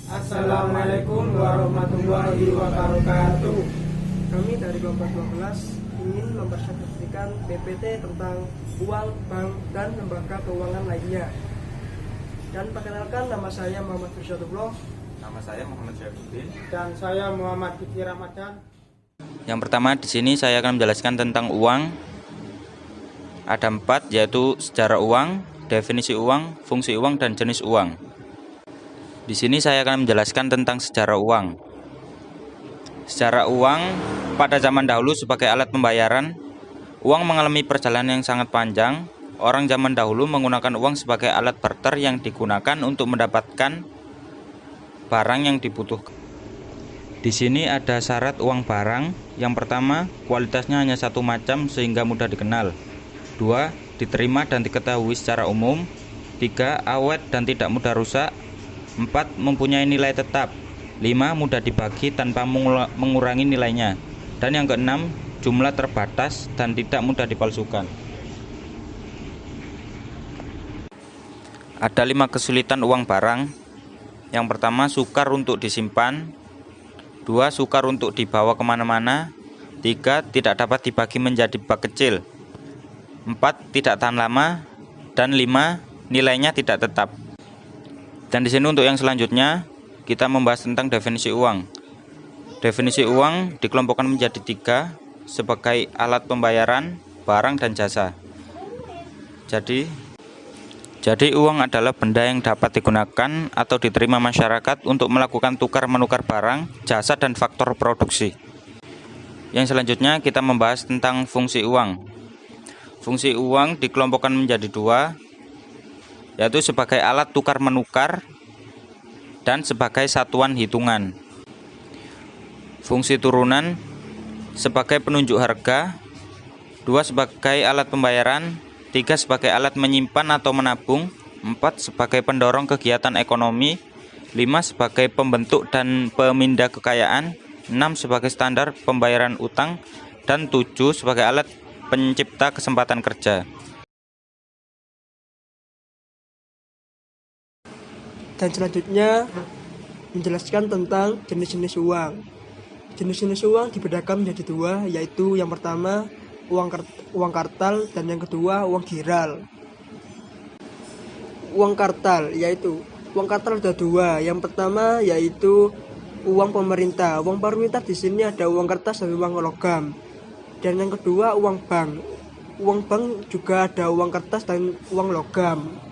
Assalamualaikum warahmatullahi wabarakatuh. Kami dari kelompok 12 ingin mempresentasikan PPT tentang uang, bank, dan lembaga keuangan lainnya. Dan perkenalkan, nama saya Muhammad Firsyatullah. Nama saya Muhammad Syaifuddin. Dan saya Muhammad Fikri Ramadan. Yang pertama di sini saya akan menjelaskan tentang uang. Ada 4, yaitu sejarah uang, definisi uang, fungsi uang, dan jenis uang. Di sini saya akan menjelaskan tentang sejarah uang. Sejarah uang pada zaman dahulu sebagai alat pembayaran, uang mengalami perjalanan yang sangat panjang. Orang zaman dahulu menggunakan uang sebagai alat barter yang digunakan untuk mendapatkan barang yang dibutuhkan. Di sini ada syarat uang barang. Yang pertama, kualitasnya hanya satu macam sehingga mudah dikenal. 2. Diterima dan diketahui secara umum. 3. Awet dan tidak mudah rusak. 4. Mempunyai nilai tetap. 5. Mudah dibagi tanpa mengurangi nilainya. Dan yang keenam, jumlah terbatas dan tidak mudah dipalsukan. Ada 5 kesulitan uang barang. Yang pertama, sukar untuk disimpan. 2. Sukar untuk dibawa kemana-mana. 3. Tidak dapat dibagi menjadi bak kecil. 4. Tidak tahan lama. Dan 5. Nilainya tidak tetap. Dan di sini untuk yang selanjutnya kita membahas tentang definisi uang. Definisi uang dikelompokkan menjadi 3 sebagai alat pembayaran, barang, dan jasa. Jadi uang adalah benda yang dapat digunakan atau diterima masyarakat untuk melakukan tukar-menukar barang, jasa, dan faktor produksi. Yang selanjutnya kita membahas tentang fungsi uang. Fungsi uang dikelompokkan menjadi 2, yaitu sebagai alat tukar-menukar dan sebagai satuan hitungan. Fungsi turunan sebagai penunjuk harga. 2 sebagai alat pembayaran. 3 sebagai alat menyimpan atau menabung. 4 sebagai pendorong kegiatan ekonomi. 5 sebagai pembentuk dan pemindah kekayaan. 6 sebagai standar pembayaran utang. Dan 7 sebagai alat pencipta kesempatan kerja. Dan selanjutnya menjelaskan tentang jenis-jenis uang. Jenis-jenis uang dibedakan menjadi 2, yaitu yang pertama uang kartal dan yang kedua uang giral. Uang kartal ada 2. Yang pertama yaitu uang pemerintah. Uang pemerintah di sini ada uang kertas dan uang logam. Dan yang kedua uang bank. Uang bank juga ada uang kertas dan uang logam.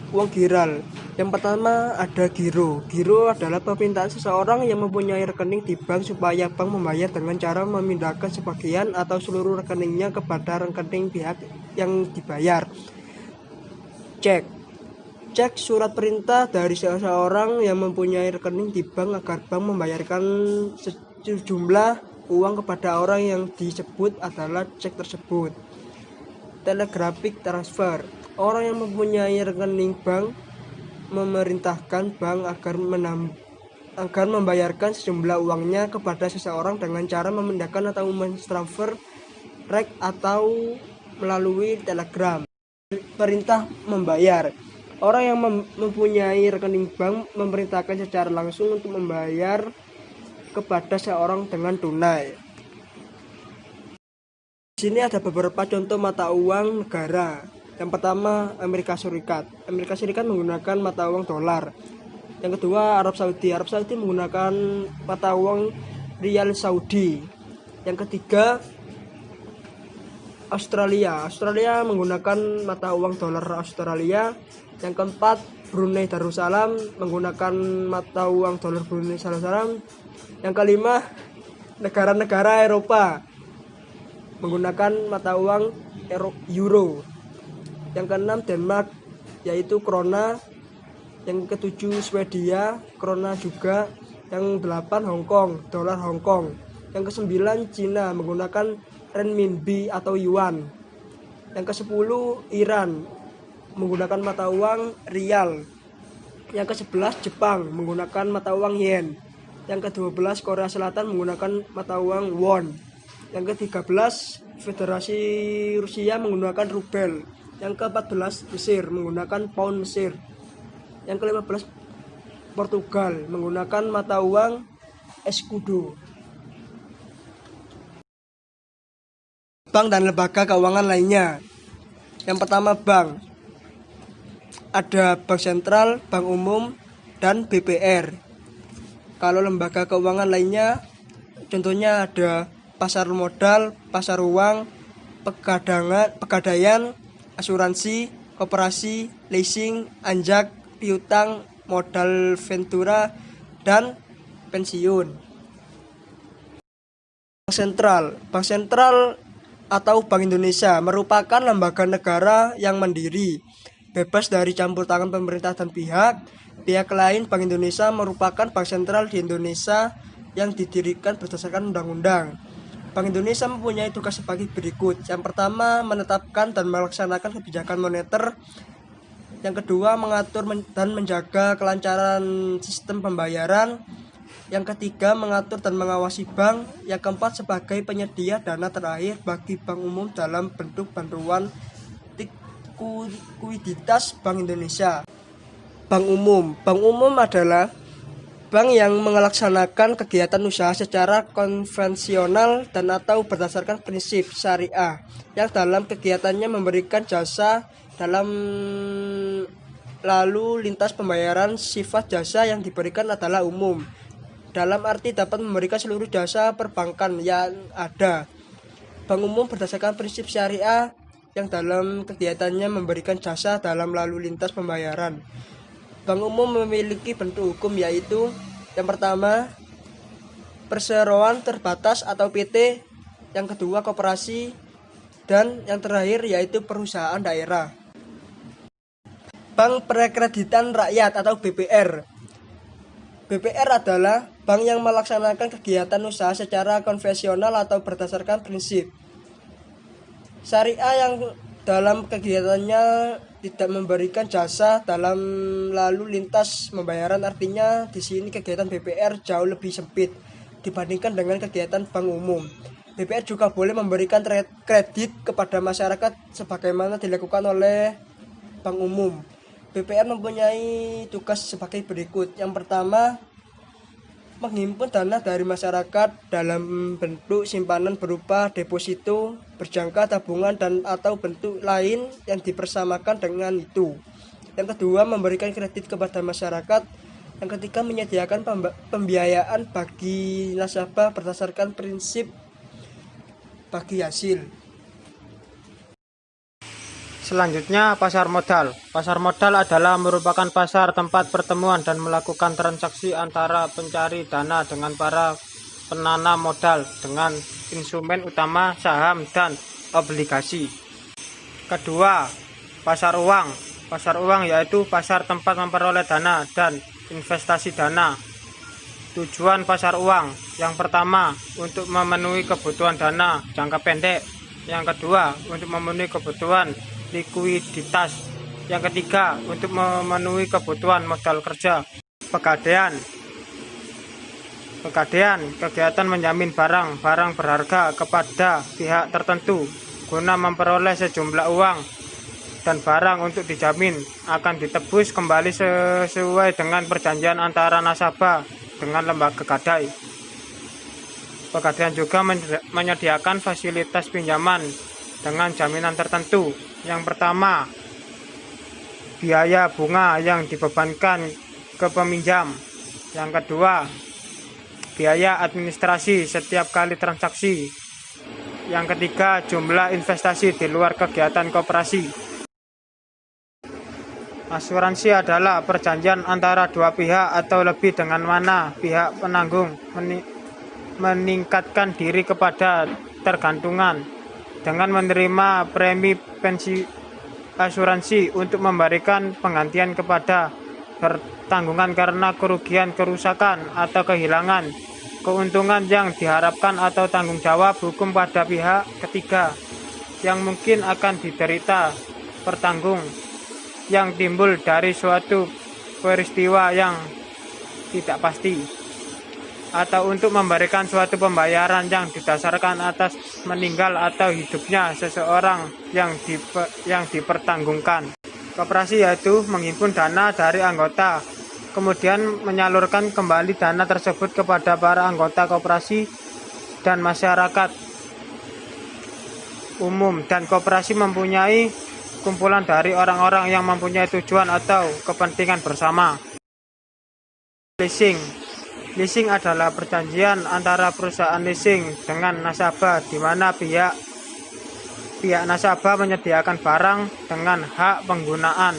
Uang giral. Yang pertama ada giro. Giro adalah permintaan seseorang yang mempunyai rekening di bank supaya bank membayar dengan cara memindahkan sebagian atau seluruh rekeningnya kepada rekening pihak yang dibayar. Cek surat perintah dari seseorang yang mempunyai rekening di bank agar bank membayarkan sejumlah uang kepada orang yang disebut adalah cek tersebut. Telegraphic transfer. Orang yang mempunyai rekening bank memerintahkan bank agar membayarkan sejumlah uangnya kepada seseorang dengan cara memindahkan atau mentransfer rek atau melalui telegram. Perintah membayar. Orang yang mempunyai rekening bank memerintahkan secara langsung untuk membayar kepada seorang dengan tunai. Di sini ada beberapa contoh mata uang negara. Yang pertama Amerika Serikat. Amerika Serikat menggunakan mata uang dolar. Yang kedua Arab Saudi. Arab Saudi menggunakan mata uang rial Saudi. Yang ketiga Australia. Australia menggunakan mata uang dolar Australia. Yang keempat Brunei Darussalam menggunakan mata uang dolar Brunei Darussalam. Yang kelima negara-negara Eropa menggunakan mata uang euro. Yang keenam Denmark yaitu krona. Yang ketujuh Swedia, krona juga. Yang 8 Hong Kong, dolar Hong Kong. Yang ke-9 Cina menggunakan renminbi atau yuan. Yang ke-10 Iran menggunakan mata uang rial. Yang ke-11 Jepang menggunakan mata uang yen. Yang ke-12 Korea Selatan menggunakan mata uang won. Yang ke-13 Federasi Rusia menggunakan rubel. Yang ke-14 Mesir menggunakan pound Mesir. Yang ke-15 Portugal menggunakan mata uang escudo. Bank dan lembaga keuangan lainnya. Yang pertama bank. Ada bank sentral, bank umum, dan BPR. Kalau lembaga keuangan lainnya contohnya ada pasar modal, pasar uang, pegadaian, asuransi, koperasi, leasing, anjak, piutang, modal ventura, dan pensiun. Bank sentral atau Bank Indonesia merupakan lembaga negara yang mandiri, bebas dari campur tangan pemerintah dan pihak lain. Bank Indonesia merupakan bank sentral di Indonesia yang didirikan berdasarkan undang-undang. Bank Indonesia mempunyai tugas sebagai berikut. Yang pertama, menetapkan dan melaksanakan kebijakan moneter. Yang kedua, mengatur dan menjaga kelancaran sistem pembayaran. Yang ketiga, mengatur dan mengawasi bank. Yang keempat, sebagai penyedia dana terakhir bagi bank umum dalam bentuk bantuan likuiditas Bank Indonesia. Bank umum adalah bank yang melaksanakan kegiatan usaha secara konvensional dan atau berdasarkan prinsip syariah, yang dalam kegiatannya memberikan jasa dalam lalu lintas pembayaran. Sifat jasa yang diberikan adalah umum, dalam arti dapat memberikan seluruh jasa perbankan yang ada. Bank umum berdasarkan prinsip syariah yang dalam kegiatannya memberikan jasa dalam lalu lintas pembayaran. Bank umum memiliki bentuk hukum, yaitu yang pertama perseroan terbatas atau PT, yang kedua koperasi, dan yang terakhir yaitu perusahaan daerah. Bank Perkreditan Rakyat atau BPR. BPR adalah bank yang melaksanakan kegiatan usaha secara konvensional atau berdasarkan prinsip syariah, yang dalam kegiatannya tidak memberikan jasa dalam lalu lintas pembayaran. Artinya di sini kegiatan BPR jauh lebih sempit dibandingkan dengan kegiatan bank umum. BPR juga boleh memberikan kredit kepada masyarakat sebagaimana dilakukan oleh bank umum. BPR mempunyai tugas sebagai berikut. Yang pertama, menghimpun dana dari masyarakat dalam bentuk simpanan berupa deposito, berjangka, tabungan, dan atau bentuk lain yang dipersamakan dengan itu. Yang kedua, memberikan kredit kepada masyarakat. Yang ketiga, menyediakan pembiayaan bagi nasabah berdasarkan prinsip bagi hasil. Selanjutnya, pasar modal. Pasar modal adalah merupakan pasar tempat pertemuan dan melakukan transaksi antara pencari dana dengan para penanam modal dengan instrumen utama saham dan obligasi. Kedua, pasar uang. Pasar uang yaitu pasar tempat memperoleh dana dan investasi dana. Tujuan pasar uang: yang pertama, untuk memenuhi kebutuhan dana jangka pendek. Yang kedua, untuk memenuhi kebutuhan likuiditas. Yang ketiga, untuk memenuhi kebutuhan modal kerja. Pegadaian, kegiatan menjamin barang berharga kepada pihak tertentu guna memperoleh sejumlah uang dan barang untuk dijamin akan ditebus kembali sesuai dengan perjanjian antara nasabah dengan lembaga gadai. Pegadaian juga menyediakan fasilitas pinjaman dengan jaminan tertentu. Yang pertama, biaya bunga yang dibebankan ke peminjam. Yang kedua, biaya administrasi setiap kali transaksi. Yang ketiga, jumlah investasi di luar kegiatan koperasi. Asuransi adalah perjanjian antara dua pihak atau lebih dengan mana pihak penanggung meningkatkan diri kepada tergantungan dengan menerima premi pensi asuransi untuk memberikan penggantian kepada pertanggungan karena kerugian, kerusakan, atau kehilangan keuntungan yang diharapkan atau tanggung jawab hukum pada pihak ketiga yang mungkin akan diderita pertanggung yang timbul dari suatu peristiwa yang tidak pasti, atau untuk memberikan suatu pembayaran yang didasarkan atas meninggal atau hidupnya seseorang yang dipertanggungkan. Koperasi yaitu menghimpun dana dari anggota, kemudian menyalurkan kembali dana tersebut kepada para anggota koperasi dan masyarakat umum. Dan koperasi mempunyai kumpulan dari orang-orang yang mempunyai tujuan atau kepentingan bersama. Leasing. Leasing adalah perjanjian antara perusahaan leasing dengan nasabah, di mana pihak nasabah menyediakan barang dengan hak penggunaan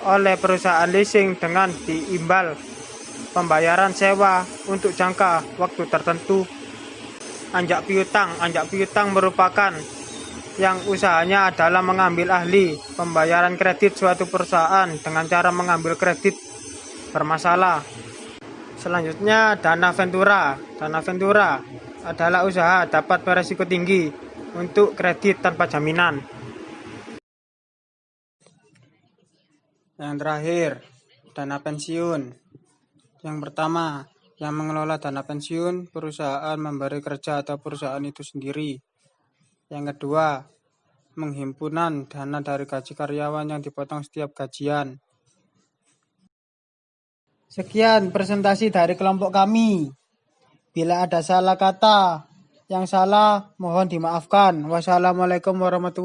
oleh perusahaan leasing dengan diimbal pembayaran sewa untuk jangka waktu tertentu. Anjak piutang. Anjak piutang merupakan yang usahanya adalah mengambil ahli pembayaran kredit suatu perusahaan dengan cara mengambil kredit bermasalah. Selanjutnya, dana ventura. Dana ventura adalah usaha dapat beresiko tinggi untuk kredit tanpa jaminan. Yang terakhir, dana pensiun. Yang pertama, yang mengelola dana pensiun, perusahaan memberi kerja atau perusahaan itu sendiri. Yang kedua, menghimpunan dana dari gaji karyawan yang dipotong setiap gajian. Sekian presentasi dari kelompok kami. Bila ada salah kata yang salah, mohon dimaafkan. Wassalamualaikum warahmatullahi wabarakatuh.